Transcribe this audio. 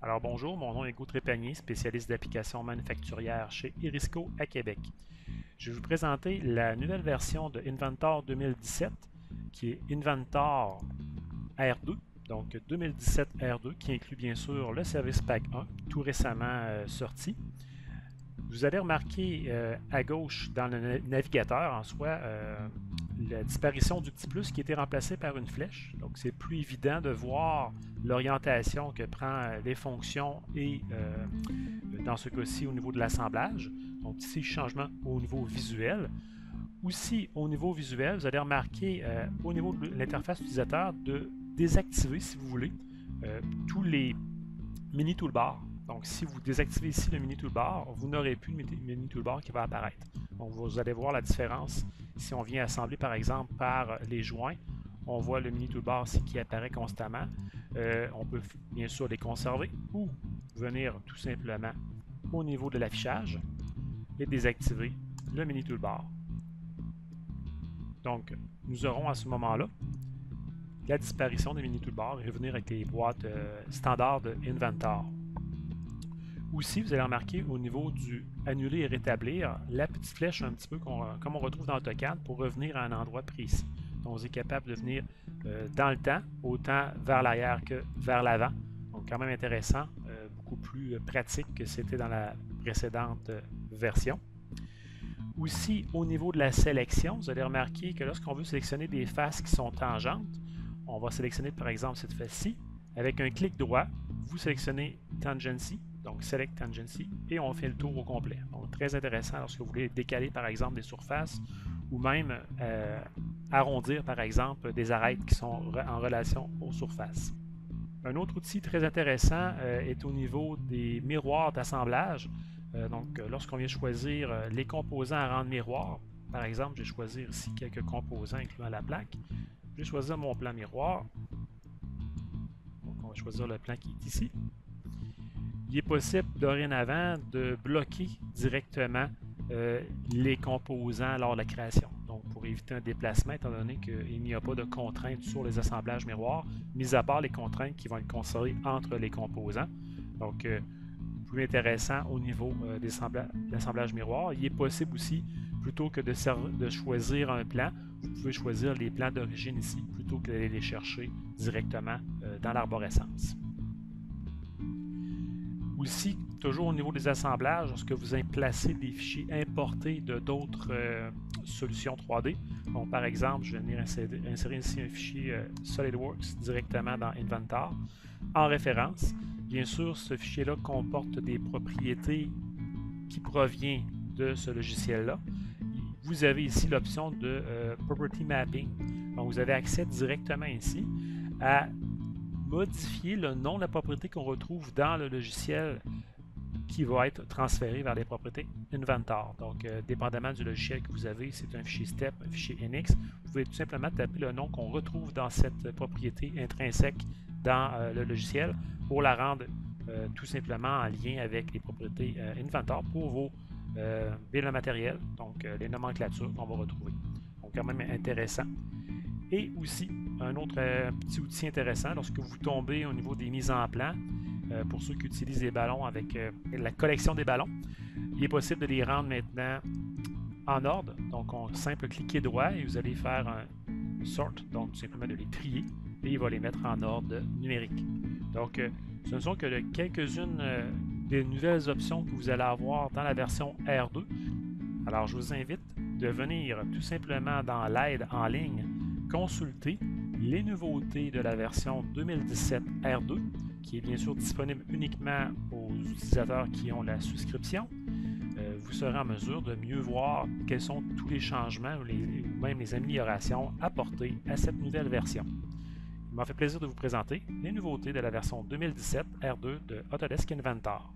Alors bonjour, mon nom est Hugo Trépanier, spécialiste d'applications manufacturières chez Erisco à Québec. Je vais vous présenter la nouvelle version de Inventor 2017 qui est Inventor R2, donc 2017 R2 qui inclut bien sûr le Service Pack 1, tout récemment sorti. Vous allez remarquer à gauche dans le navigateur en soi la disparition du petit plus qui a été remplacé par une flèche. Donc c'est plus évident de voir l'orientation que prend les fonctions et dans ce cas-ci au niveau de l'assemblage. Donc ici, changement au niveau visuel. Aussi au niveau visuel, vous allez remarquer au niveau de l'interface utilisateur de désactiver, si vous voulez, tous les mini toolbars. Donc, si vous désactivez ici le mini toolbar, vous n'aurez plus de mini toolbar qui va apparaître. Donc, vous allez voir la différence. Si on vient assembler, par exemple, par les joints, on voit le mini toolbar ici qui apparaît constamment. On peut bien sûr les conserver ou venir tout simplement au niveau de l'affichage et désactiver le mini toolbar. Donc, nous aurons à ce moment-là la disparition des mini toolbars et revenir avec les boîtes standards de Inventor. Aussi, vous allez remarquer au niveau du annuler et rétablir, la petite flèche un petit peu comme on retrouve dans AutoCAD pour revenir à un endroit précis. Donc, vous êtes capable de venir dans le temps, autant vers l'arrière que vers l'avant. Donc, quand même intéressant, beaucoup plus pratique que c'était dans la précédente version. Aussi, au niveau de la sélection, vous allez remarquer que lorsqu'on veut sélectionner des faces qui sont tangentes, on va sélectionner par exemple cette face-ci. Avec un clic droit, vous sélectionnez Tangency, donc Select Tangency, et on fait le tour au complet. Donc très intéressant lorsque vous voulez décaler par exemple des surfaces ou même arrondir par exemple des arêtes qui sont en relation aux surfaces. Un autre outil très intéressant est au niveau des miroirs d'assemblage. Donc lorsqu'on vient choisir les composants à rendre miroir, par exemple, je vais choisir ici quelques composants incluant la plaque. Je vais choisir mon plan miroir. Donc on va choisir le plan qui est ici. Il est possible dorénavant de bloquer directement les composants lors de la création. Donc pour éviter un déplacement, étant donné qu'il n'y a pas de contraintes sur les assemblages miroirs, mis à part les contraintes qui vont être conservées entre les composants. Donc plus intéressant au niveau de l'assemblage miroir. Il est possible aussi, plutôt que de choisir un plan, vous pouvez choisir les plans d'origine ici, plutôt que d'aller les chercher directement dans l'arborescence. Aussi, toujours au niveau des assemblages, lorsque vous placez des fichiers importés de d'autres solutions 3D, donc par exemple, je vais venir insérer ici un fichier SolidWorks directement dans Inventor en référence. Bien sûr, ce fichier-là comporte des propriétés qui proviennent de ce logiciel-là. Vous avez ici l'option de Property Mapping. Donc, vous avez accès directement ici à modifier le nom de la propriété qu'on retrouve dans le logiciel qui va être transféré vers les propriétés Inventor. Donc, dépendamment du logiciel que vous avez, c'est un fichier STEP, un fichier NX, vous pouvez tout simplement taper le nom qu'on retrouve dans cette propriété intrinsèque dans le logiciel pour la rendre tout simplement en lien avec les propriétés Inventor pour vos billes de matériel, donc les nomenclatures qu'on va retrouver. Donc, quand même intéressant. Et aussi, un autre petit outil intéressant, lorsque vous tombez au niveau des mises en plan, pour ceux qui utilisent des ballons avec la collection des ballons, il est possible de les rendre maintenant en ordre. Donc, on simple cliquer droit et vous allez faire un sort, donc tout simplement de les trier, et il va les mettre en ordre numérique. Donc, ce ne sont que quelques-unes des nouvelles options que vous allez avoir dans la version R2. Alors, je vous invite de venir tout simplement dans l'aide en ligne consulter les nouveautés de la version 2017 R2, qui est bien sûr disponible uniquement aux utilisateurs qui ont la souscription. Vous serez en mesure de mieux voir quels sont tous les changements ou même les améliorations apportées à cette nouvelle version. Il m'a fait plaisir de vous présenter les nouveautés de la version 2017 R2 de Autodesk Inventor.